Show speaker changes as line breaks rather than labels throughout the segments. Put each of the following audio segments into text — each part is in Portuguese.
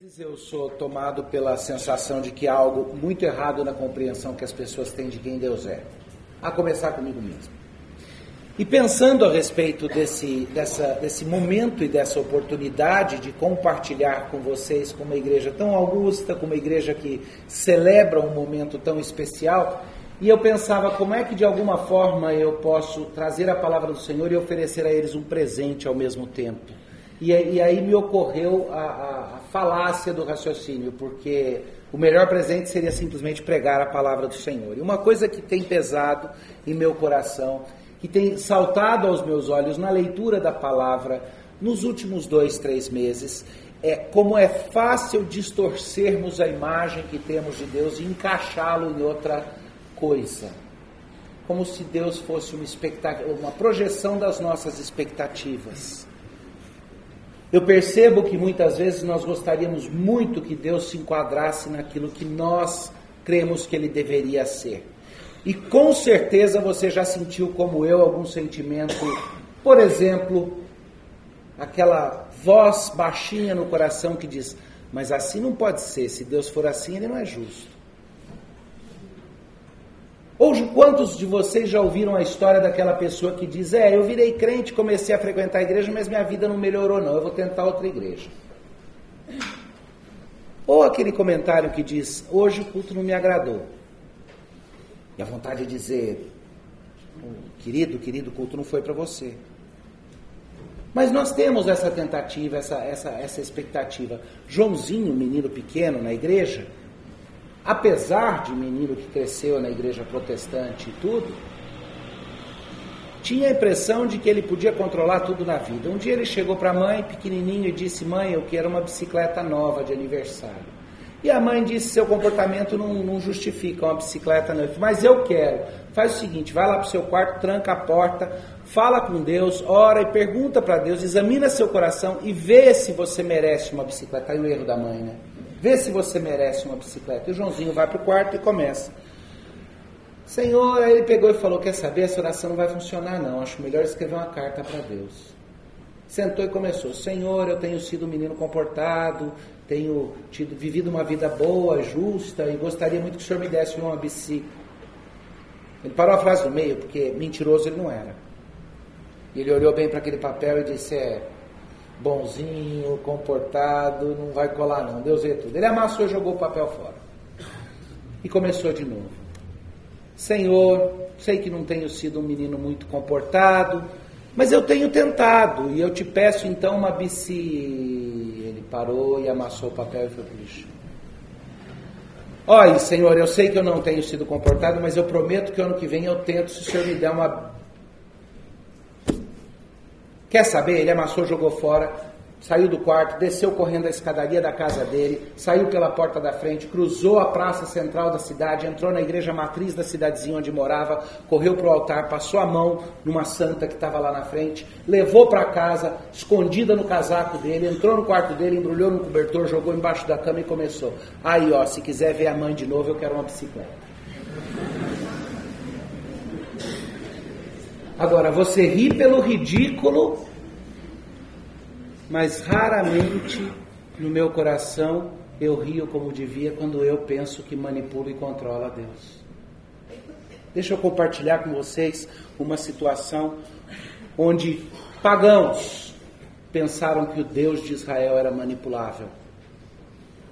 Eu sou tomado pela sensação de que há algo muito errado na compreensão que as pessoas têm de quem Deus é, a começar comigo mesmo. E pensando a respeito desse momento e dessa oportunidade de compartilhar com vocês, com uma igreja tão augusta, com uma igreja que celebra um momento tão especial, e eu pensava como é que de alguma forma eu posso trazer a palavra do Senhor e oferecer a eles um presente ao mesmo tempo. E aí me ocorreu a falácia do raciocínio, porque o melhor presente seria simplesmente pregar a palavra do Senhor. E uma coisa que tem pesado em meu coração, que tem saltado aos meus olhos na leitura da palavra nos últimos 2-3 meses, é como é fácil distorcermos a imagem que temos de Deus e encaixá-lo em outra coisa. Como se Deus fosse uma projeção das nossas expectativas. Eu percebo que muitas vezes nós gostaríamos muito que Deus se enquadrasse naquilo que nós cremos que Ele deveria ser. E com certeza você já sentiu, como eu, algum sentimento, por exemplo, aquela voz baixinha no coração que diz, mas assim não pode ser, se Deus for assim, Ele não é justo. Ou quantos de vocês já ouviram a história daquela pessoa que diz, eu virei crente, comecei a frequentar a igreja, mas minha vida não melhorou não, eu vou tentar outra igreja. Ou aquele comentário que diz, hoje o culto não me agradou. E a vontade de dizer, querido, o culto não foi para você. Mas nós temos essa tentativa, essa expectativa. Joãozinho, menino pequeno na igreja, apesar de menino que cresceu na igreja protestante e tudo, tinha a impressão de que ele podia controlar tudo na vida. Um dia ele chegou para a mãe, pequenininho, e disse, mãe, eu quero uma bicicleta nova de aniversário. E a mãe disse, seu comportamento não justifica uma bicicleta nova. Mas eu quero. Faz o seguinte, vai lá para o seu quarto, tranca a porta, fala com Deus, ora e pergunta para Deus, examina seu coração e vê se você merece uma bicicleta. Aí o erro da mãe, né? Vê se você merece uma bicicleta. E o Joãozinho vai para o quarto e começa. Senhor, aí ele pegou e falou, quer saber, essa oração não vai funcionar não, acho melhor escrever uma carta para Deus. Sentou e começou, Senhor, eu tenho sido um menino comportado, tenho vivido uma vida boa, justa, e gostaria muito que o Senhor me desse uma bicicleta. Ele parou a frase no meio, porque mentiroso ele não era. Ele olhou bem para aquele papel e disse, bonzinho, comportado, não vai colar não, Deus vê tudo. Ele amassou e jogou o papel fora. E começou de novo. Senhor, sei que não tenho sido um menino muito comportado, mas eu tenho tentado, e eu te peço então uma bici. Ele parou e amassou o papel e foi pro lixo. Olha, Senhor, eu sei que eu não tenho sido comportado, mas eu prometo que ano que vem eu tento, se o Senhor me der uma... Quer saber? Ele amassou, jogou fora, saiu do quarto, desceu correndo a escadaria da casa dele, saiu pela porta da frente, cruzou a praça central da cidade, entrou na igreja matriz da cidadezinha onde morava, correu para o altar, passou a mão numa santa que estava lá na frente, levou para casa, escondida no casaco dele, entrou no quarto dele, embrulhou no cobertor, jogou embaixo da cama e começou. Aí, se quiser ver a mãe de novo, eu quero uma bicicleta. Agora, você ri pelo ridículo, mas raramente no meu coração eu rio como devia quando eu penso que manipulo e controlo a Deus. Deixa eu compartilhar com vocês uma situação onde pagãos pensaram que o Deus de Israel era manipulável.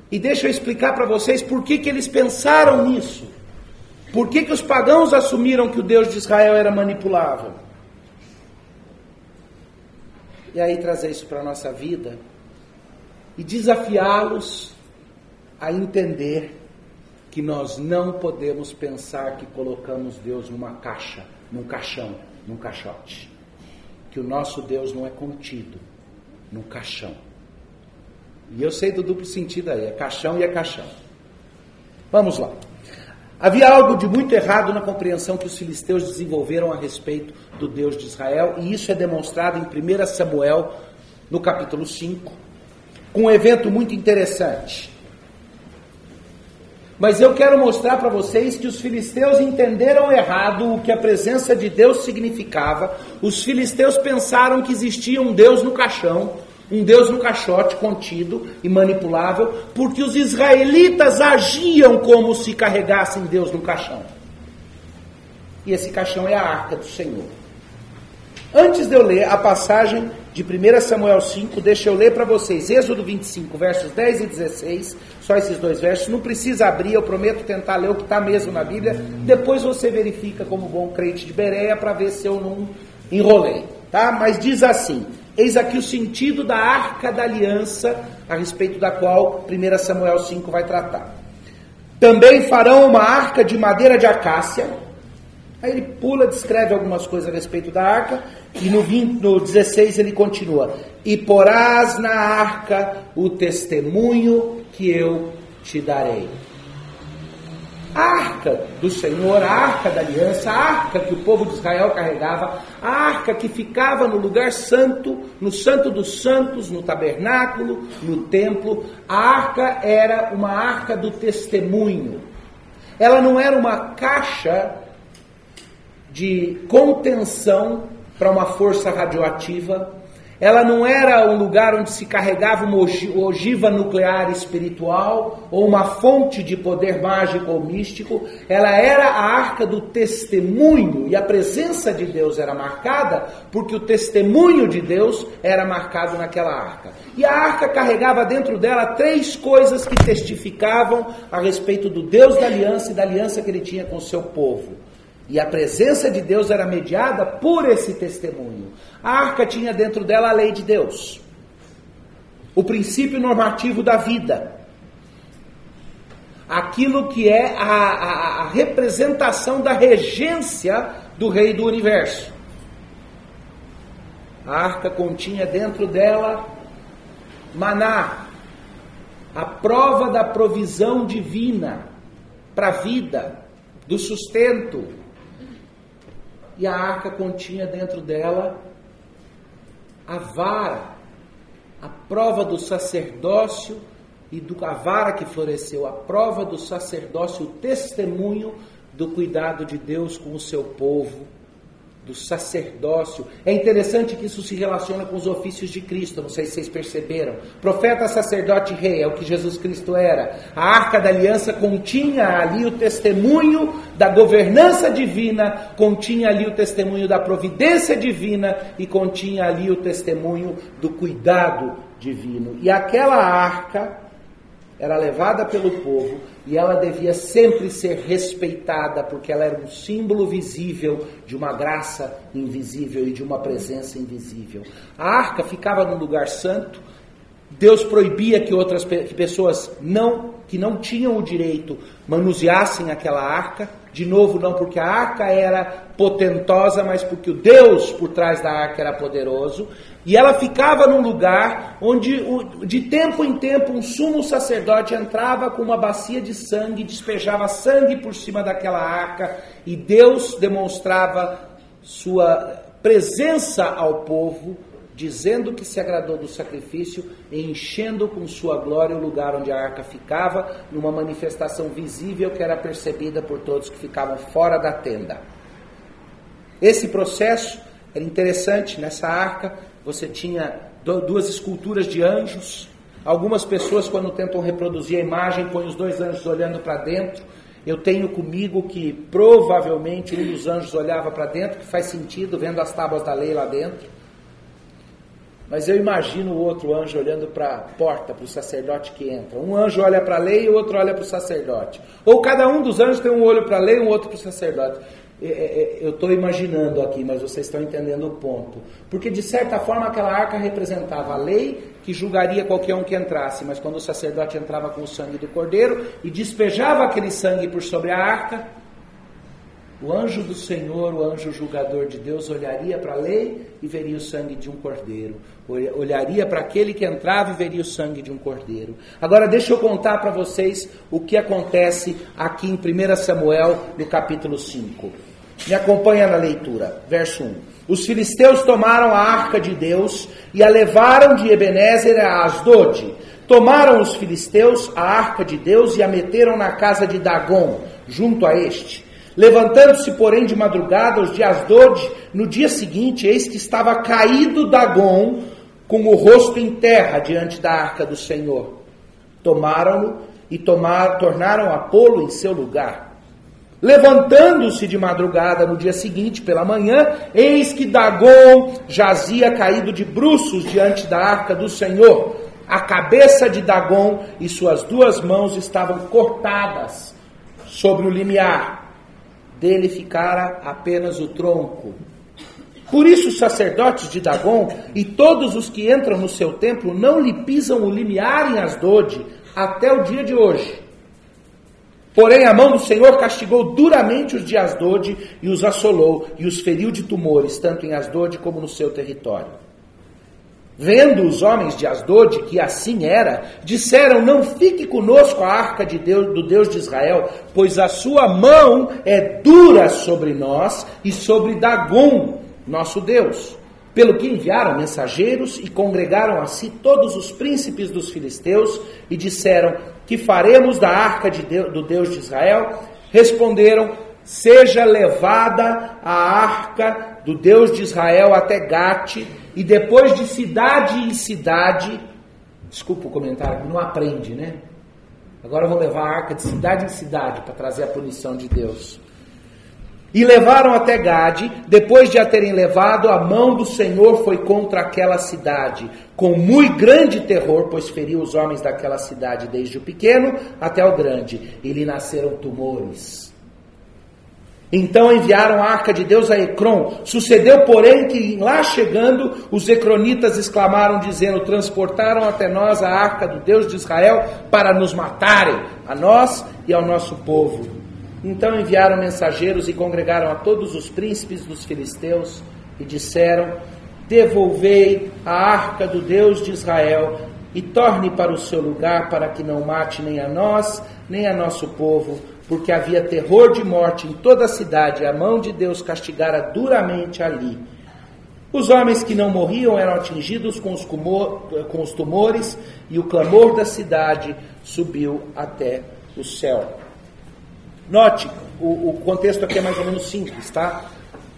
E deixa eu explicar para vocês por que eles pensaram nisso. Por que os pagãos assumiram que o Deus de Israel era manipulável? E aí trazer isso para a nossa vida e desafiá-los a entender que nós não podemos pensar que colocamos Deus numa caixa, num caixão, num caixote. Que o nosso Deus não é contido num caixão. E eu sei do duplo sentido aí, é caixão e é caixão. Vamos lá. Havia algo de muito errado na compreensão que os filisteus desenvolveram a respeito do Deus de Israel, e isso é demonstrado em 1 Samuel, no capítulo 5, com um evento muito interessante. Mas eu quero mostrar para vocês que os filisteus entenderam errado o que a presença de Deus significava. Os filisteus pensaram que existia um Deus no caixão, Um Deus no caixote, contido e manipulável, porque os israelitas agiam como se carregassem Deus no caixão. E esse caixão é a arca do Senhor. Antes de eu ler a passagem de 1 Samuel 5, deixa eu ler para vocês Êxodo 25, versos 10 e 16, só esses 2 versos, não precisa abrir, eu prometo tentar ler o que está mesmo na Bíblia, depois você verifica como bom crente de Bereia para ver se eu não enrolei, tá? Mas diz assim: eis aqui o sentido da arca da aliança, a respeito da qual 1 Samuel 5 vai tratar. Também farão uma arca de madeira de acácia. Aí ele pula, descreve algumas coisas a respeito da arca, e no 16 ele continua: e porás na arca o testemunho que eu te darei. A arca do Senhor, a arca da aliança, a arca que o povo de Israel carregava, a arca que ficava no lugar santo, no santo dos santos, no tabernáculo, no templo, a arca era uma arca do testemunho. Ela não era uma caixa de contenção para uma força radioativa, ela não era um lugar onde se carregava uma ogiva nuclear espiritual ou uma fonte de poder mágico ou místico, ela era a arca do testemunho, e a presença de Deus era marcada porque o testemunho de Deus era marcado naquela arca. E a arca carregava dentro dela 3 coisas que testificavam a respeito do Deus da aliança e da aliança que ele tinha com o seu povo. E a presença de Deus era mediada por esse testemunho. A arca tinha dentro dela a lei de Deus, o princípio normativo da vida, aquilo que é a representação da regência do Rei do Universo. A arca continha dentro dela maná, a prova da provisão divina para a vida, do sustento. E a arca continha dentro dela a vara, a prova do sacerdócio e a vara que floresceu, a prova do sacerdócio, o testemunho do cuidado de Deus com o seu povo, do sacerdócio. É interessante que isso se relaciona com os ofícios de Cristo, não sei se vocês perceberam. Profeta, sacerdote e rei, é o que Jesus Cristo era. A arca da aliança continha ali o testemunho da governança divina, continha ali o testemunho da providência divina e continha ali o testemunho do cuidado divino. E aquela arca era levada pelo povo e ela devia sempre ser respeitada, porque ela era um símbolo visível de uma graça invisível e de uma presença invisível. A arca ficava num lugar santo. Deus proibia que pessoas que não tinham o direito manuseassem aquela arca. De novo, não porque a arca era potentosa, mas porque o Deus por trás da arca era poderoso. E ela ficava num lugar onde, de tempo em tempo, um sumo sacerdote entrava com uma bacia de sangue, despejava sangue por cima daquela arca, e Deus demonstrava sua presença ao povo, dizendo que se agradou do sacrifício, enchendo com sua glória o lugar onde a arca ficava, numa manifestação visível que era percebida por todos que ficavam fora da tenda. Esse processo era interessante. Nessa arca você tinha 2 esculturas de anjos. Algumas pessoas, quando tentam reproduzir a imagem, põem os 2 anjos olhando para dentro. Eu tenho comigo que provavelmente um dos anjos olhava para dentro, que faz sentido, vendo as tábuas da lei lá dentro. Mas eu imagino o outro anjo olhando para a porta, para o sacerdote que entra. Um anjo olha para a lei e o outro olha para o sacerdote. Ou cada um dos anjos tem um olho para a lei e um outro para o sacerdote. Eu estou imaginando aqui, mas vocês estão entendendo o ponto. Porque de certa forma aquela arca representava a lei que julgaria qualquer um que entrasse. Mas quando o sacerdote entrava com o sangue do cordeiro e despejava aquele sangue por sobre a arca, o anjo do Senhor, o anjo julgador de Deus, olharia para a lei e veria o sangue de um cordeiro. Olharia para aquele que entrava e veria o sangue de um cordeiro. Agora deixa eu contar para vocês o que acontece aqui em 1 Samuel, no capítulo 5. Me acompanha na leitura, verso 1. Os filisteus tomaram a arca de Deus e a levaram de Ebenezer a Asdod. Tomaram os filisteus a arca de Deus e a meteram na casa de Dagom, junto a este. Levantando-se, porém, de madrugada, os de Asdod, no dia seguinte, eis que estava caído Dagom, com o rosto em terra diante da arca do Senhor. Tomaram-no e tornaram a pô-lo em seu lugar. Levantando-se de madrugada no dia seguinte, pela manhã, eis que Dagom jazia caído de bruços diante da arca do Senhor. A cabeça de Dagom e suas 2 mãos estavam cortadas sobre o limiar. Dele ficara apenas o tronco. Por isso os sacerdotes de Dagom e todos os que entram no seu templo não lhe pisam o limiar em Asdod até o dia de hoje. Porém, a mão do Senhor castigou duramente os de Asdod e os assolou e os feriu de tumores, tanto em Asdod como no seu território. Vendo os homens de Asdod que assim era, disseram: não fique conosco a arca de Deus, do Deus de Israel, pois a sua mão é dura sobre nós e sobre Dagom, nosso Deus. Pelo que enviaram mensageiros e congregaram a si todos os príncipes dos filisteus e disseram: que faremos da arca do Deus de Israel? Responderam: seja levada a arca do Deus de Israel até Gate, e depois de cidade em cidade, desculpa o comentário, não aprende, né? Agora vão levar a arca de cidade em cidade para trazer a punição de Deus. E levaram até Gade. Depois de a terem levado, a mão do Senhor foi contra aquela cidade, com muito grande terror, pois feriu os homens daquela cidade, desde o pequeno até o grande, e lhe nasceram tumores. Então enviaram a arca de Deus a Ecrom. Sucedeu, porém, que lá chegando, os ecronitas exclamaram, dizendo: transportaram até nós a arca do Deus de Israel para nos matarem, a nós e ao nosso povo. Então enviaram mensageiros e congregaram a todos os príncipes dos filisteus e disseram: devolvei a arca do Deus de Israel e torne para o seu lugar, para que não mate nem a nós, nem a nosso povo, porque havia terror de morte em toda a cidade, e a mão de Deus castigara duramente ali. Os homens que não morriam eram atingidos com os tumores, e o clamor da cidade subiu até o céu. Note, o contexto aqui é mais ou menos simples, tá?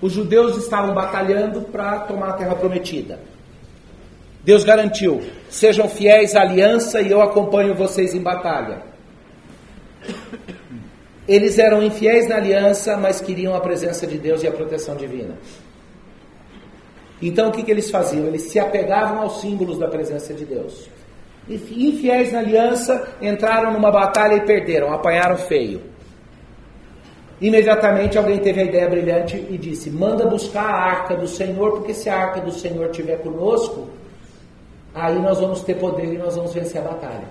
Os judeus estavam batalhando para tomar a terra prometida. Deus garantiu: sejam fiéis à aliança e eu acompanho vocês em batalha. Eles eram infiéis na aliança, mas queriam a presença de Deus e a proteção divina. Então o que eles faziam? Eles se apegavam aos símbolos da presença de Deus. Infiéis na aliança, entraram numa batalha e perderam, apanharam feio. Imediatamente alguém teve a ideia brilhante e disse: manda buscar a arca do Senhor, porque se a arca do Senhor estiver conosco, aí nós vamos ter poder e nós vamos vencer a batalha.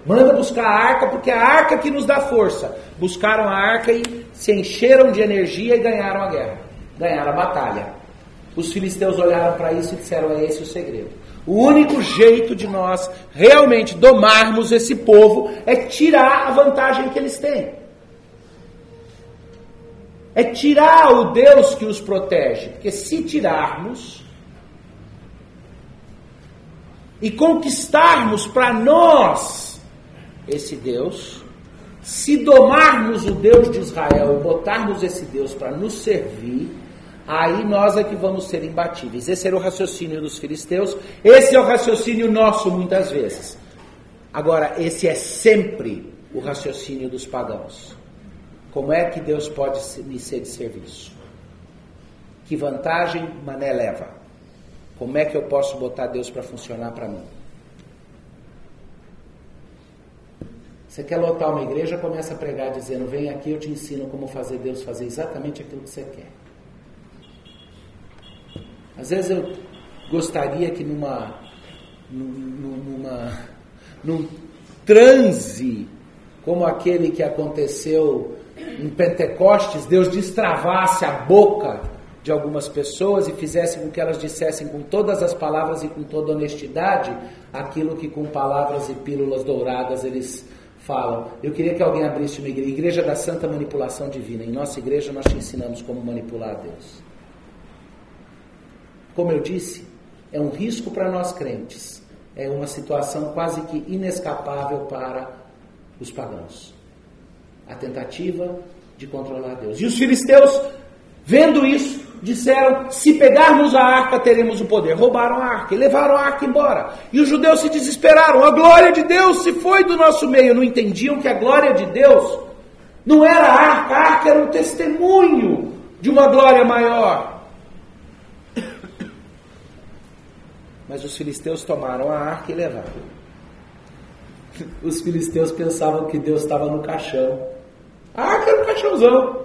Manda buscar a arca, porque é a arca que nos dá força. Buscaram a arca e se encheram de energia e ganharam a guerra, ganharam a batalha. Os filisteus olharam para isso e disseram: é esse o segredo. O único jeito de nós realmente domarmos esse povo é tirar a vantagem que eles têm. É tirar o Deus que os protege. Porque se tirarmos e conquistarmos para nós esse Deus, se domarmos o Deus de Israel e botarmos esse Deus para nos servir, aí nós é que vamos ser imbatíveis. Esse era o raciocínio dos filisteus, esse é o raciocínio nosso muitas vezes. Agora, esse é sempre o raciocínio dos pagãos. Como é que Deus pode me ser de serviço? Que vantagem Mané leva? Como é que eu posso botar Deus para funcionar para mim? Você quer lotar uma igreja, começa a pregar dizendo: vem aqui, eu te ensino como fazer Deus fazer exatamente aquilo que você quer. Às vezes eu gostaria que num transe como aquele que aconteceu em Pentecostes, Deus destravasse a boca de algumas pessoas e fizesse com que elas dissessem com todas as palavras e com toda honestidade aquilo que com palavras e pílulas douradas eles falam. Eu queria que alguém abrisse uma igreja da Santa Manipulação Divina. Em nossa igreja nós te ensinamos como manipular a Deus. Como eu disse, é um risco para nós crentes. É uma situação quase que inescapável para os pagãos. A tentativa de controlar Deus. E os filisteus, vendo isso, disseram, se pegarmos a arca, teremos o poder. Roubaram a arca e levaram a arca embora. E os judeus se desesperaram. A glória de Deus se foi do nosso meio. Não entendiam que a glória de Deus não era a arca era um testemunho de uma glória maior. Mas os filisteus tomaram a arca e levaram. Os filisteus pensavam que Deus estava no caixão. A arca era um caixãozão.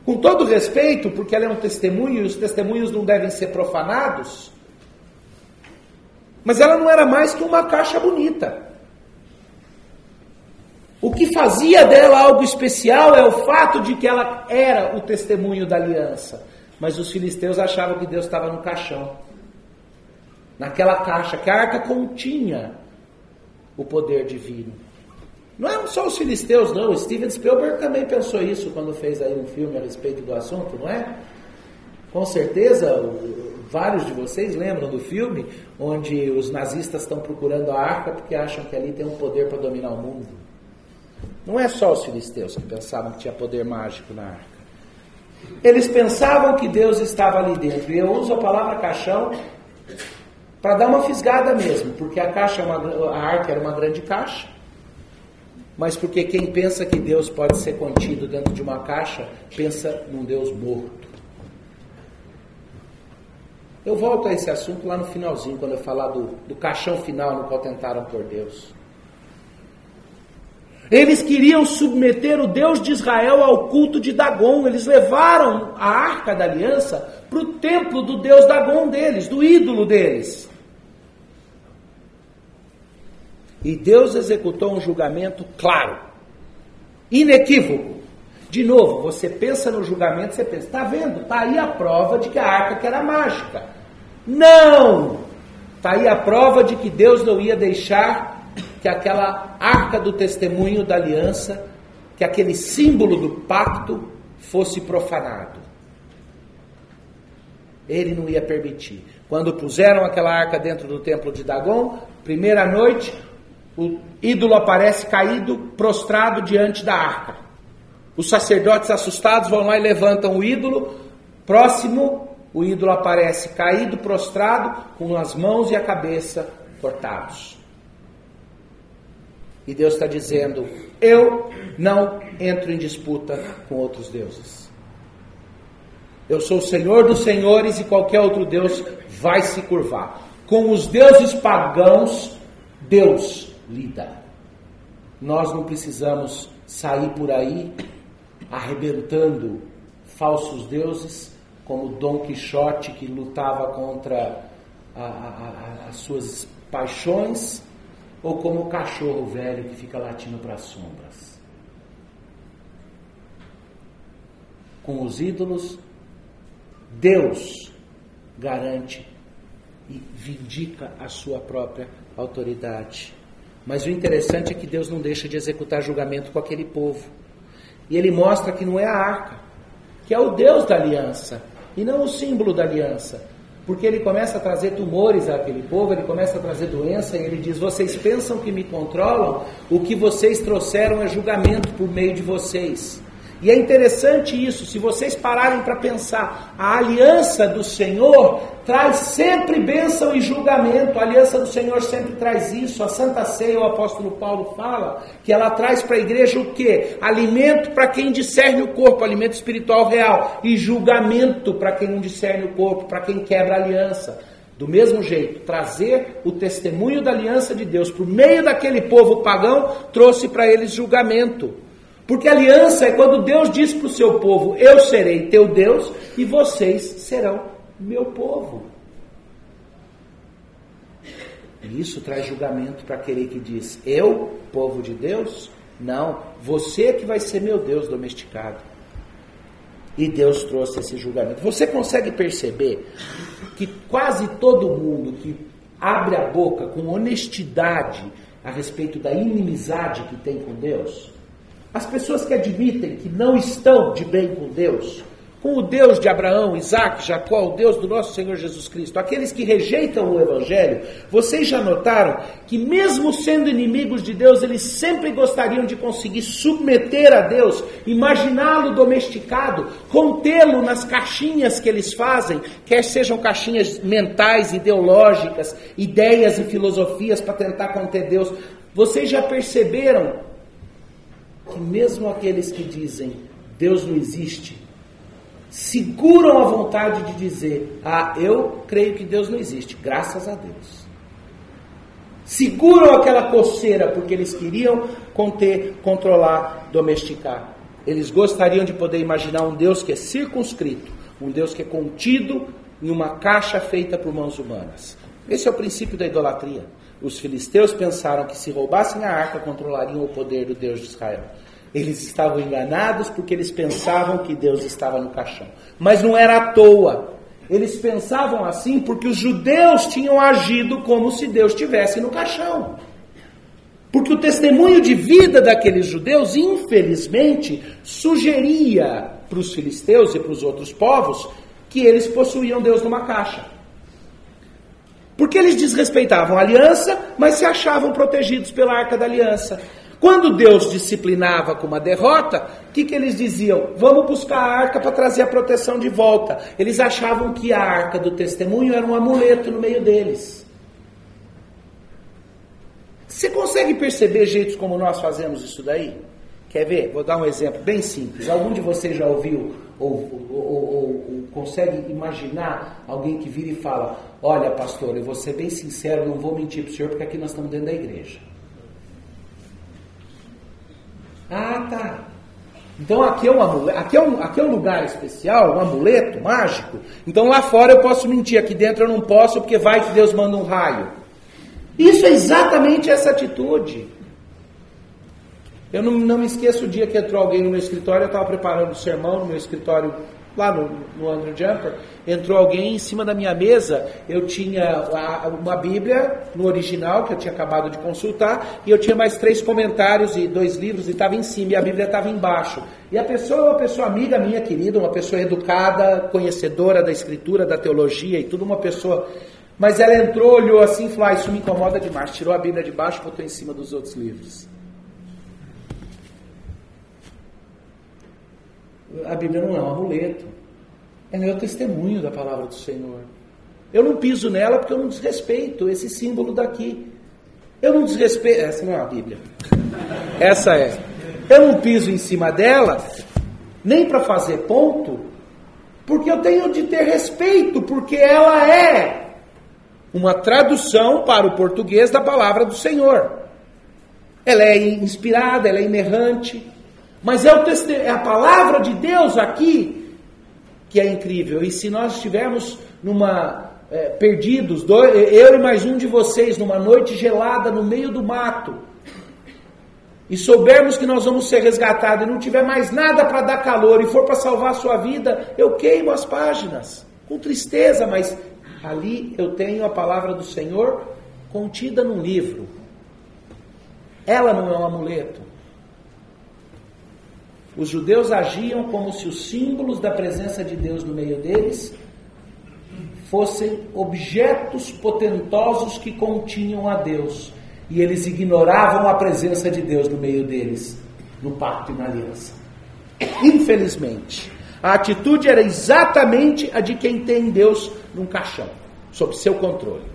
Com todo respeito, porque ela é um testemunho e os testemunhos não devem ser profanados. Mas ela não era mais que uma caixa bonita. O que fazia dela algo especial é o fato de que ela era o testemunho da aliança. Mas os filisteus achavam que Deus estava no caixão. Naquela caixa, que a arca continha o poder divino. Não eram só os filisteus, não. Steven Spielberg também pensou isso quando fez aí um filme a respeito do assunto, não é? Com certeza, vários de vocês lembram do filme onde os nazistas estão procurando a arca porque acham que ali tem um poder para dominar o mundo. Não é só os filisteus que pensavam que tinha poder mágico na arca. Eles pensavam que Deus estava ali dentro. E eu uso a palavra caixão para dar uma fisgada mesmo, porque a arca era uma grande caixa, mas porque quem pensa que Deus pode ser contido dentro de uma caixa, pensa num Deus morto. Eu volto a esse assunto lá no finalzinho, quando eu falar do caixão final no qual tentaram pôr Deus. Eles queriam submeter o Deus de Israel ao culto de Dagon. Eles levaram a arca da aliança para o templo do Deus Dagon deles, do ídolo deles. E Deus executou um julgamento claro, inequívoco. De novo, você pensa no julgamento, você pensa, está vendo? Está aí a prova de que a arca que era mágica. Não! Está aí a prova de que Deus não ia deixar que aquela arca do testemunho da aliança, que aquele símbolo do pacto fosse profanado. Ele não ia permitir. Quando puseram aquela arca dentro do templo de Dagon, primeira noite, o ídolo aparece caído, prostrado diante da arca. Os sacerdotes assustados vão lá e levantam o ídolo. Próximo, o ídolo aparece caído, prostrado, com as mãos e a cabeça cortados. E Deus está dizendo, eu não entro em disputa com outros deuses. Eu sou o Senhor dos senhores e qualquer outro Deus vai se curvar. Com os deuses pagãos, Deus lida. Nós não precisamos sair por aí arrebentando falsos deuses, como Dom Quixote, que lutava contra as suas paixões, ou como o cachorro velho que fica latindo para as sombras. Com os ídolos, Deus garante e vindica a sua própria autoridade. Mas o interessante é que Deus não deixa de executar julgamento com aquele povo. E ele mostra que não é a arca, que é o Deus da aliança, e não o símbolo da aliança. Porque ele começa a trazer tumores àquele povo, ele começa a trazer doença, e ele diz, vocês pensam que me controlam? O que vocês trouxeram é julgamento por meio de vocês. E é interessante isso, se vocês pararem para pensar, a aliança do Senhor traz sempre bênção e julgamento. A aliança do Senhor sempre traz isso. A Santa Ceia, o apóstolo Paulo fala, que ela traz para a igreja o quê? Alimento para quem discerne o corpo, alimento espiritual real, e julgamento para quem não discerne o corpo, para quem quebra a aliança. Do mesmo jeito, trazer o testemunho da aliança de Deus por meio daquele povo pagão, trouxe para eles julgamento. Porque aliança é quando Deus diz para o seu povo, eu serei teu Deus e vocês serão meu povo. E isso traz julgamento para aquele que diz, eu, povo de Deus? Não, você que vai ser meu Deus domesticado. E Deus trouxe esse julgamento. Você consegue perceber que quase todo mundo que abre a boca com honestidade a respeito da inimizade que tem com Deus, as pessoas que admitem que não estão de bem com Deus, com o Deus de Abraão, Isaac, Jacó, o Deus do nosso Senhor Jesus Cristo, aqueles que rejeitam o Evangelho, vocês já notaram que mesmo sendo inimigos de Deus, eles sempre gostariam de conseguir submeter a Deus, imaginá-lo domesticado, contê-lo nas caixinhas que eles fazem, quer sejam caixinhas mentais, ideológicas, ideias e filosofias para tentar conter Deus. Vocês já perceberam que mesmo aqueles que dizem Deus não existe, seguram a vontade de dizer, eu creio que Deus não existe, graças a Deus. Seguram aquela coceira porque eles queriam conter, controlar, domesticar. Eles gostariam de poder imaginar um Deus que é circunscrito, um Deus que é contido em uma caixa feita por mãos humanas. Esse é o princípio da idolatria. Os filisteus pensaram que se roubassem a arca, controlariam o poder do Deus de Israel. Eles estavam enganados porque eles pensavam que Deus estava no caixão. Mas não era à toa. Eles pensavam assim porque os judeus tinham agido como se Deus estivesse no caixão. Porque o testemunho de vida daqueles judeus, infelizmente, sugeria para os filisteus e para os outros povos que eles possuíam Deus numa caixa. Porque eles desrespeitavam a aliança, mas se achavam protegidos pela arca da aliança. Quando Deus disciplinava com uma derrota, o que eles diziam? Vamos buscar a arca para trazer a proteção de volta. Eles achavam que a arca do testemunho era um amuleto no meio deles. Você consegue perceber jeitos como nós fazemos isso daí? Quer ver? Vou dar um exemplo bem simples. Algum de vocês já ouviu ou consegue imaginar alguém que vira e fala, olha pastor, eu vou ser bem sincero, não vou mentir para o senhor porque aqui nós estamos dentro da igreja. Ah, tá. Então aqui é um amuleto, aqui é um lugar especial, um amuleto mágico. Então lá fora eu posso mentir, aqui dentro eu não posso, porque vai que Deus manda um raio. Isso é exatamente essa atitude. Eu não me esqueço o dia que entrou alguém no meu escritório, eu estava preparando o sermão no meu escritório, lá no Andrew Jumper, entrou alguém em cima da minha mesa, eu tinha uma Bíblia no original, que eu tinha acabado de consultar, e eu tinha mais 3 comentários e 2 livros, e estava em cima, e a Bíblia estava embaixo. E a pessoa é uma pessoa amiga minha, querida, uma pessoa educada, conhecedora da escritura, da teologia e tudo, uma pessoa... Mas ela entrou, olhou assim e falou, isso me incomoda demais, tirou a Bíblia de baixo e botou em cima dos outros livros. A Bíblia não é um amuleto. Ela é o testemunho da palavra do Senhor. Eu não piso nela porque eu não desrespeito esse símbolo daqui. Eu não desrespeito... Essa não é a Bíblia. Essa é. Eu não piso em cima dela, nem para fazer ponto, porque eu tenho de ter respeito, porque ela é uma tradução para o português da palavra do Senhor. Ela é inspirada, ela é inerrante. Mas é a palavra de Deus aqui que é incrível. E se nós estivermos perdidos, eu e mais um de vocês, numa noite gelada no meio do mato, e soubermos que nós vamos ser resgatados e não tiver mais nada para dar calor e for para salvar a sua vida, eu queimo as páginas, com tristeza, mas ali eu tenho a palavra do Senhor contida num livro. Ela não é um amuleto. Os judeus agiam como se os símbolos da presença de Deus no meio deles fossem objetos potentosos que continham a Deus. E eles ignoravam a presença de Deus no meio deles, no pacto e na aliança. Infelizmente, a atitude era exatamente a de quem tem Deus num caixão, sob seu controle.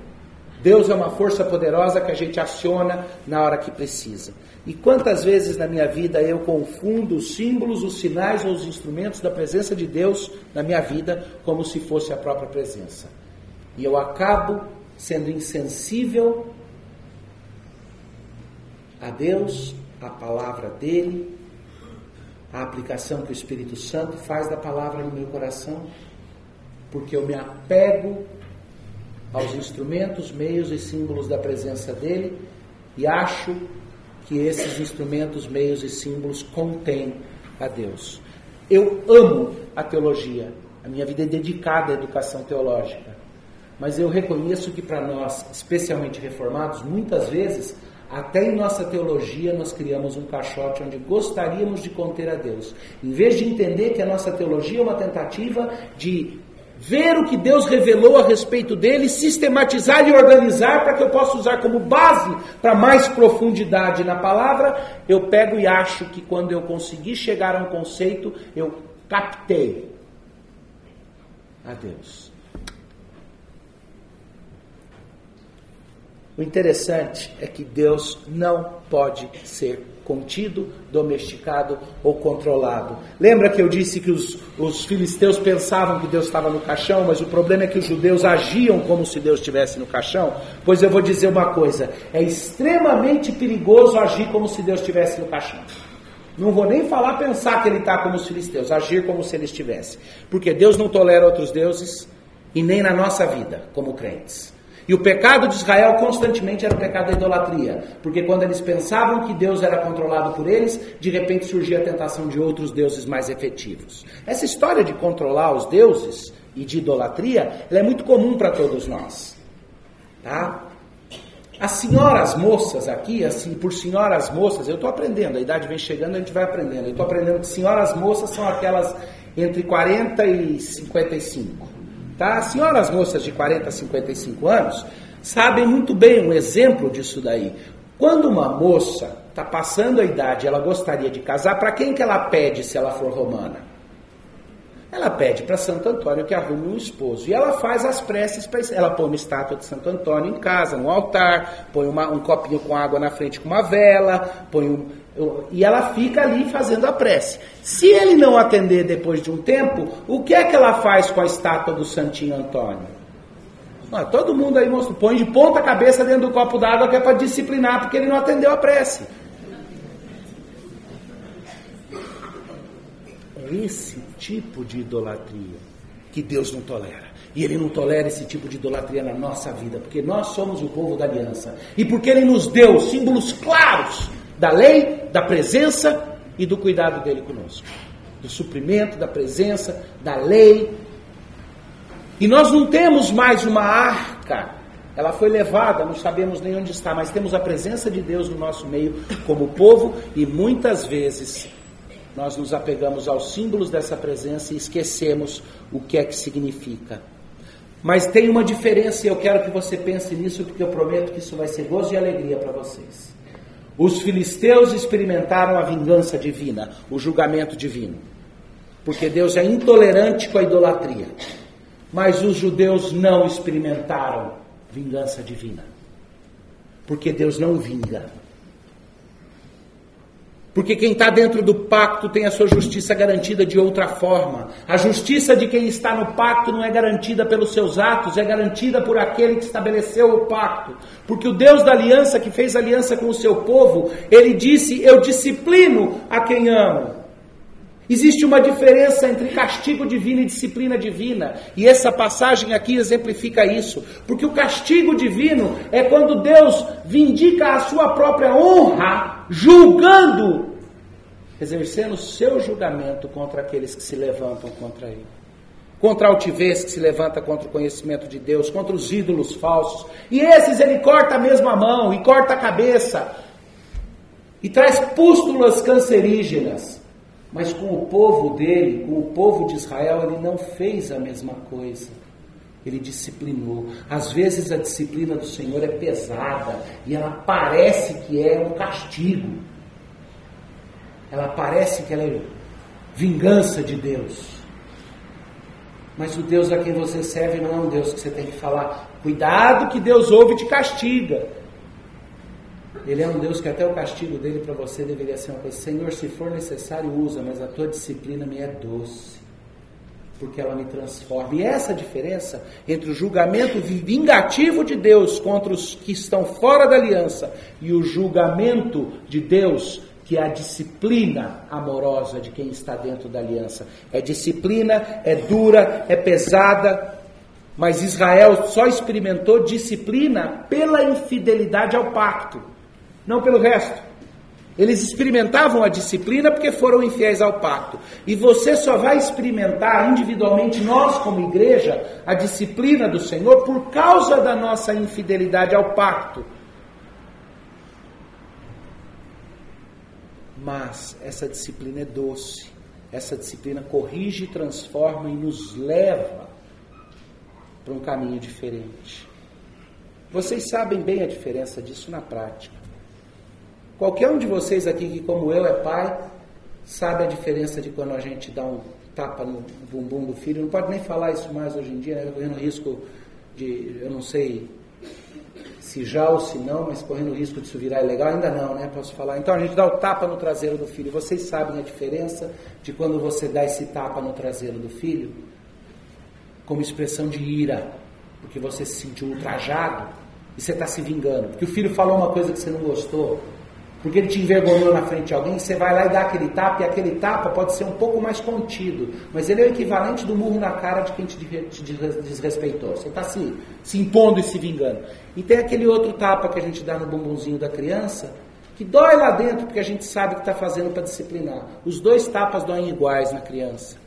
Deus é uma força poderosa que a gente aciona na hora que precisa. E quantas vezes na minha vida eu confundo os símbolos, os sinais ou os instrumentos da presença de Deus na minha vida como se fosse a própria presença. E eu acabo sendo insensível a Deus, a palavra dele, a aplicação que o Espírito Santo faz da palavra no meu coração, porque eu me apego aos instrumentos, meios e símbolos da presença dele e acho que esses instrumentos, meios e símbolos contêm a Deus. Eu amo a teologia, a minha vida é dedicada à educação teológica, mas eu reconheço que para nós, especialmente reformados, muitas vezes Até em nossa teologia nós criamos um caixote onde gostaríamos de conter a Deus. Em vez de entender que a nossa teologia é uma tentativa de ver o que Deus revelou a respeito dele, sistematizar e organizar para que eu possa usar como base para mais profundidade na palavra, eu pego e acho que quando eu conseguir chegar a um conceito, eu captei a Deus. O interessante é que Deus não pode ser contido, domesticado ou controlado. Lembra que eu disse que os filisteus pensavam que Deus estava no caixão, mas o problema é que os judeus agiam como se Deus estivesse no caixão? Pois eu vou dizer uma coisa, é extremamente perigoso agir como se Deus estivesse no caixão. Não vou nem pensar que ele está como os filisteus, agir como se ele estivesse. Porque Deus não tolera outros deuses e nem na nossa vida, como crentes. E o pecado de Israel constantemente era o pecado da idolatria. Porque quando eles pensavam que Deus era controlado por eles, de repente surgia a tentação de outros deuses mais efetivos. Essa história de controlar os deuses e de idolatria, ela é muito comum para todos nós. Tá? As senhoras moças aqui, assim, por senhoras moças, eu estou aprendendo, a idade vem chegando, a gente vai aprendendo. Eu estou aprendendo que senhoras moças são aquelas entre 40 e 55. Tá? As senhoras moças de 40 a 55 anos sabem muito bem um exemplo disso daí. Quando uma moça está passando a idade, ela gostaria de casar, para quem que ela pede se ela for romana? Ela pede para Santo Antônio que arrume um esposo. E ela faz as preces para isso. Ela põe uma estátua de Santo Antônio em casa, no altar, põe um copinho com água na frente com uma vela, e ela fica ali fazendo a prece. Se ele não atender depois de um tempo, o que é que ela faz com a estátua do Santinho Antônio? Todo mundo aí põe de ponta cabeça dentro do copo d'água que é para disciplinar, porque ele não atendeu a prece. É esse tipo de idolatria que Deus não tolera. E Ele não tolera esse tipo de idolatria na nossa vida, porque nós somos o povo da aliança. E porque Ele nos deu símbolos claros da lei, da presença e do cuidado dele conosco. Do suprimento, da presença, da lei. E nós não temos mais uma arca. Ela foi levada, não sabemos nem onde está, mas temos a presença de Deus no nosso meio como povo, e muitas vezes nós nos apegamos aos símbolos dessa presença e esquecemos o que é que significa. Mas tem uma diferença e eu quero que você pense nisso, porque eu prometo que isso vai ser gozo e alegria para vocês. Os filisteus experimentaram a vingança divina, o julgamento divino. Porque Deus é intolerante com a idolatria. Mas os judeus não experimentaram vingança divina. Porque Deus não vinga. Porque quem está dentro do pacto tem a sua justiça garantida de outra forma. A justiça de quem está no pacto não é garantida pelos seus atos, é garantida por aquele que estabeleceu o pacto. Porque o Deus da aliança, que fez aliança com o seu povo, ele disse, eu disciplino a quem amo. Existe uma diferença entre castigo divino e disciplina divina. E essa passagem aqui exemplifica isso. Porque o castigo divino é quando Deus vindica a sua própria honra, julgando, exercendo o seu julgamento contra aqueles que se levantam contra ele. Contra a altivez que se levanta contra o conhecimento de Deus, contra os ídolos falsos. E esses ele corta a mesma mão e corta a cabeça. E traz pústulas cancerígenas. Mas com o povo dele, com o povo de Israel, ele não fez a mesma coisa. Ele disciplinou. Às vezes a disciplina do Senhor é pesada e ela parece que é um castigo. Ela parece que ela é vingança de Deus. Mas o Deus a quem você serve não é um Deus que você tem que falar, cuidado que Deus ouve e te castiga. Ele é um Deus que até o castigo dele para você deveria ser uma coisa, Senhor, se for necessário usa, mas a tua disciplina me é doce, porque ela me transforma. E essa diferença entre o julgamento vingativo de Deus contra os que estão fora da aliança e o julgamento de Deus, que é a disciplina amorosa de quem está dentro da aliança. É disciplina, é dura, é pesada, mas Israel só experimentou disciplina pela infidelidade ao pacto. Não pelo resto. Eles experimentavam a disciplina porque foram infiéis ao pacto. E você só vai experimentar individualmente, nós como igreja, a disciplina do Senhor por causa da nossa infidelidade ao pacto. Mas essa disciplina é doce. Essa disciplina corrige, transforma e nos leva para um caminho diferente. Vocês sabem bem a diferença disso na prática. Qualquer um de vocês aqui que, como eu, é pai, sabe a diferença de quando a gente dá um tapa no bumbum do filho. Não pode nem falar isso mais hoje em dia, né? Correndo risco de, eu não sei se já ou se não, mas correndo risco de isso virar ilegal, ainda não, né? Posso falar. Então a gente dá o tapa no traseiro do filho. Vocês sabem a diferença de quando você dá esse tapa no traseiro do filho como expressão de ira, porque você se sentiu ultrajado e você está se vingando. Porque o filho falou uma coisa que você não gostou, porque ele te envergonhou na frente de alguém, você vai lá e dá aquele tapa, e aquele tapa pode ser um pouco mais contido, mas ele é o equivalente do murro na cara de quem te desrespeitou. Você está se impondo e se vingando. E tem aquele outro tapa que a gente dá no bumbumzinho da criança, que dói lá dentro, porque a gente sabe que está fazendo para disciplinar. Os dois tapas doem iguais na criança.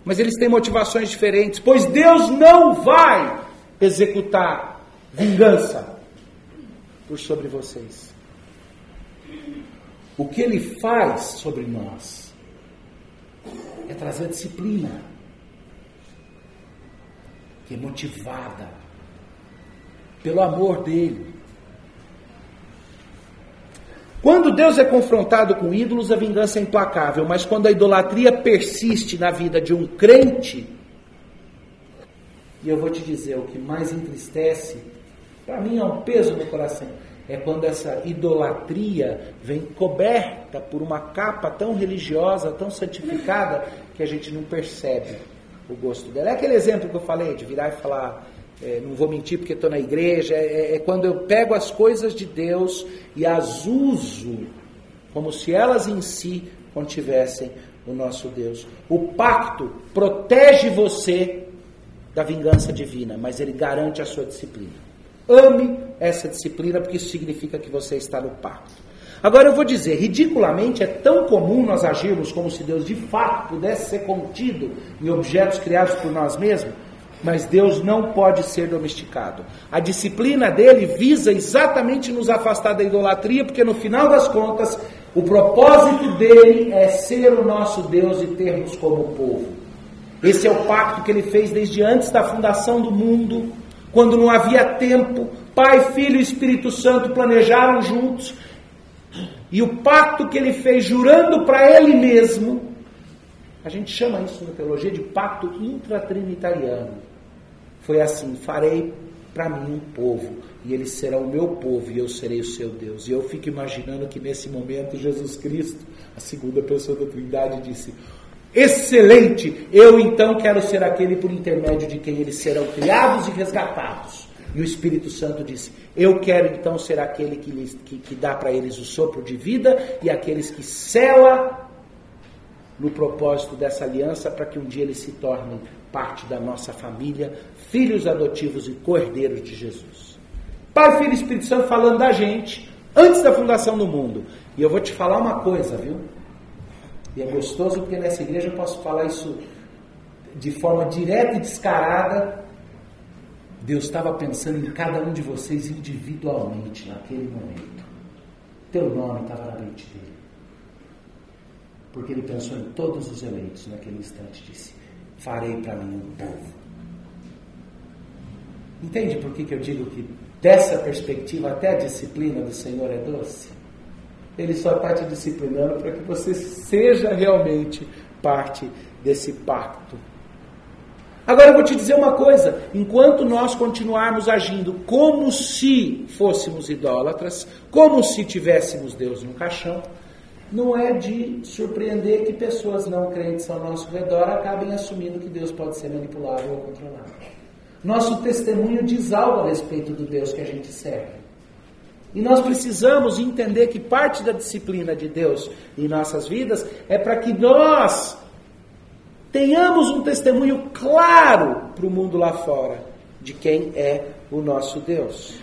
Mas eles têm motivações diferentes, pois Deus não vai executar vingança por sobre vocês. O que Ele faz sobre nós é trazer disciplina, que é motivada pelo amor dEle. Quando Deus é confrontado com ídolos, a vingança é implacável, mas quando a idolatria persiste na vida de um crente, e eu vou te dizer, o que mais entristece, para mim é um peso no coração, é quando essa idolatria vem coberta por uma capa tão religiosa, tão santificada, que a gente não percebe o gosto dela. É aquele exemplo que eu falei, de virar e falar, não vou mentir porque estou na igreja, é quando eu pego as coisas de Deus e as uso como se elas em si contivessem o nosso Deus. O pacto protege você da vingança divina, mas ele garante a sua disciplina. Ame essa disciplina, porque isso significa que você está no pacto. Agora eu vou dizer, ridiculamente é tão comum nós agirmos como se Deus de fato pudesse ser contido em objetos criados por nós mesmos, mas Deus não pode ser domesticado. A disciplina dele visa exatamente nos afastar da idolatria, porque no final das contas, o propósito dele é ser o nosso Deus e termos como povo. Esse é o pacto que ele fez desde antes da fundação do mundo, quando não havia tempo. Pai, Filho e Espírito Santo planejaram juntos, e o pacto que ele fez jurando para ele mesmo, a gente chama isso na teologia de pacto intratrinitariano. Foi assim: farei para mim um povo, e eles serão o meu povo, e eu serei o seu Deus. E eu fico imaginando que nesse momento Jesus Cristo, a segunda pessoa da Trindade, disse: excelente, eu então quero ser aquele por intermédio de quem eles serão criados e resgatados. E o Espírito Santo disse: eu quero então ser aquele que dá para eles o sopro de vida e aqueles que sela no propósito dessa aliança para que um dia eles se tornem parte da nossa família, filhos adotivos e co-herdeiros de Jesus. Pai, Filho e Espírito Santo falando da gente antes da fundação do mundo. E eu vou te falar uma coisa, viu? E é gostoso porque nessa igreja eu posso falar isso de forma direta e descarada. Deus estava pensando em cada um de vocês individualmente naquele momento. Teu nome estava na mente dele. Porque ele pensou em todos os eleitos naquele instante e disse: farei para mim um povo. Entende por que eu digo que dessa perspectiva até a disciplina do Senhor é doce? Ele só está te disciplinando para que você seja realmente parte desse pacto. Agora eu vou te dizer uma coisa: enquanto nós continuarmos agindo como se fôssemos idólatras, como se tivéssemos Deus no caixão, não é de surpreender que pessoas não crentes ao nosso redor acabem assumindo que Deus pode ser manipulável ou controlável. Nosso testemunho diz algo a respeito do Deus que a gente serve. E nós precisamos entender que parte da disciplina de Deus em nossas vidas é para que nós tenhamos um testemunho claro para o mundo lá fora de quem é o nosso Deus.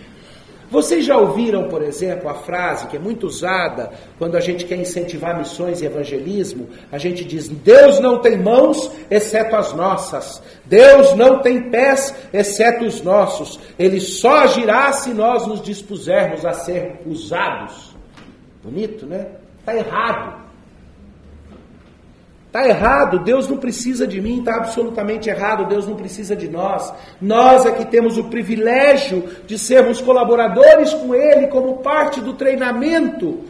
Vocês já ouviram, por exemplo, a frase que é muito usada quando a gente quer incentivar missões e evangelismo? A gente diz: Deus não tem mãos, exceto as nossas. Deus não tem pés, exceto os nossos. Ele só agirá se nós nos dispusermos a ser usados. Bonito, né? Está errado. Está errado, Deus não precisa de mim, está absolutamente errado, Deus não precisa de nós. Nós é que temos o privilégio de sermos colaboradores com Ele, como parte do treinamento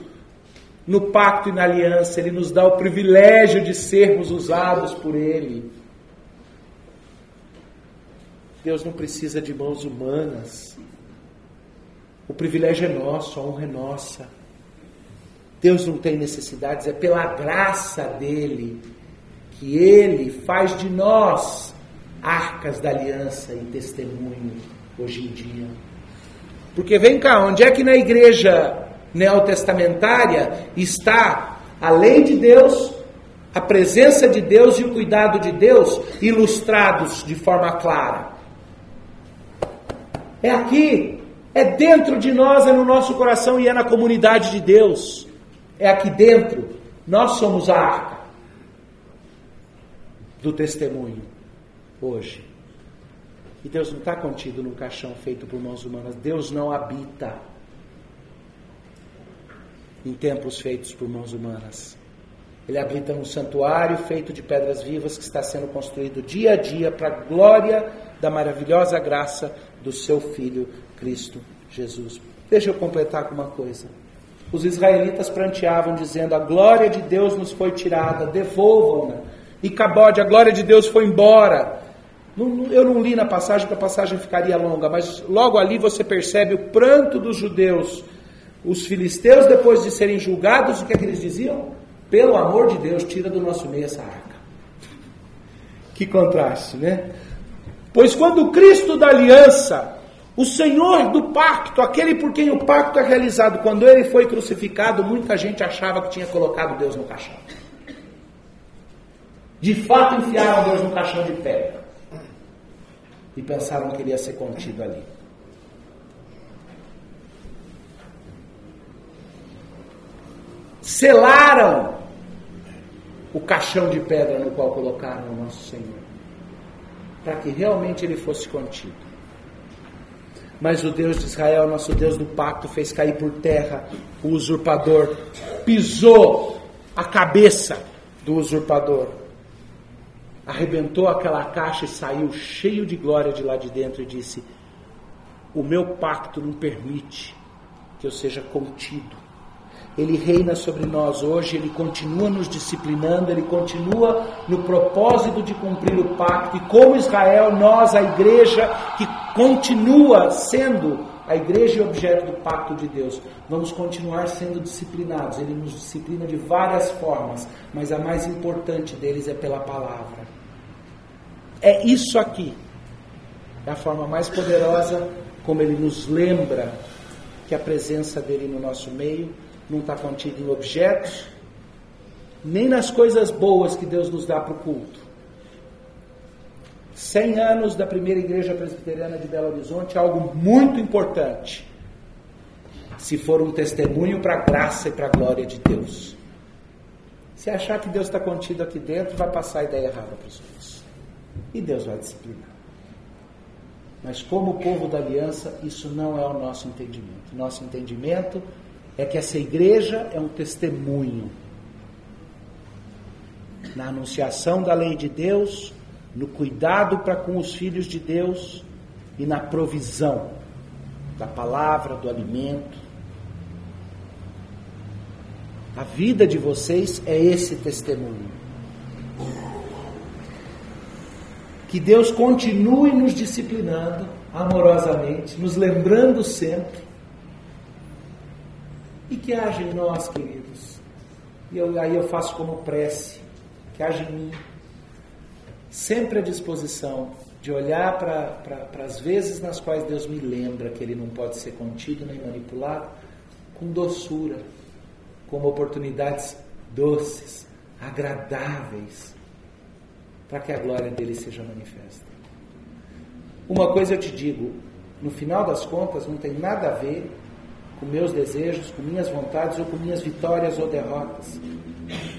no pacto e na aliança. Ele nos dá o privilégio de sermos usados por Ele. Deus não precisa de mãos humanas. O privilégio é nosso, a honra é nossa. Deus não tem necessidades, é pela graça dEle que Ele faz de nós arcas da aliança e testemunho hoje em dia. Porque vem cá, onde é que na igreja neotestamentária está a lei de Deus, a presença de Deus e o cuidado de Deus ilustrados de forma clara? É aqui, é dentro de nós, é no nosso coração e é na comunidade de Deus. É aqui dentro, nós somos a arca do testemunho hoje. E Deus não está contido num caixão feito por mãos humanas. Deus não habita em templos feitos por mãos humanas. Ele habita num santuário feito de pedras vivas que está sendo construído dia a dia para a glória da maravilhosa graça do seu Filho Cristo Jesus. Deixa eu completar com uma coisa. Os israelitas pranteavam dizendo: a glória de Deus nos foi tirada, devolvam-na. E Cabode, a glória de Deus foi embora. Eu não li na passagem, porque a passagem ficaria longa, mas logo ali você percebe o pranto dos judeus. Os filisteus, depois de serem julgados, o que é que eles diziam? Pelo amor de Deus, tira do nosso meio essa arca. Que contraste, né? Pois quando o Cristo da aliança, o Senhor do pacto, aquele por quem o pacto é realizado, quando ele foi crucificado, muita gente achava que tinha colocado Deus no caixão. De fato, enfiaram Deus no caixão de pedra. E pensaram que ele ia ser contido ali. Selaram o caixão de pedra no qual colocaram o nosso Senhor, para que realmente ele fosse contido. Mas o Deus de Israel, nosso Deus do pacto, fez cair por terra o usurpador, pisou a cabeça do usurpador, arrebentou aquela caixa e saiu cheio de glória de lá de dentro e disse: o meu pacto não permite que eu seja contido. Ele reina sobre nós hoje, ele continua nos disciplinando, ele continua no propósito de cumprir o pacto. E como Israel, nós, a igreja que continua sendo a igreja e objeto do pacto de Deus, vamos continuar sendo disciplinados. Ele nos disciplina de várias formas, mas a mais importante deles é pela palavra. É isso aqui, é a forma mais poderosa como ele nos lembra que a presença dele no nosso meio não está contida em objetos, nem nas coisas boas que Deus nos dá para o culto. 100 anos da primeira igreja presbiteriana de Belo Horizonte é algo muito importante, se for um testemunho para a graça e para a glória de Deus. Se achar que Deus está contido aqui dentro, vai passar a ideia errada para os outros. E Deus vai disciplinar. Mas como povo da aliança, isso não é o nosso entendimento. Nosso entendimento é que essa igreja é um testemunho na anunciação da lei de Deus, no cuidado para com os filhos de Deus e na provisão da palavra, do alimento. A vida de vocês é esse testemunho. Que Deus continue nos disciplinando amorosamente, nos lembrando sempre. E que haja em nós, queridos, e aí eu faço como prece, que haja em mim sempre a disposição de olhar para as vezes nas quais Deus me lembra que Ele não pode ser contido nem manipulado, com doçura, como oportunidades doces, agradáveis, para que a glória dele seja manifesta. Uma coisa eu te digo, no final das contas não tem nada a ver com meus desejos, com minhas vontades, ou com minhas vitórias ou derrotas,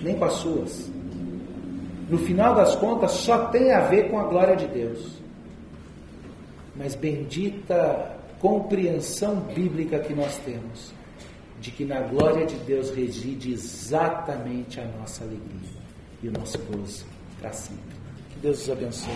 nem com as suas. No final das contas, só tem a ver com a glória de Deus. Mas bendita compreensão bíblica que nós temos de que na glória de Deus reside exatamente a nossa alegria e o nosso gozo para sempre. Que Deus os abençoe.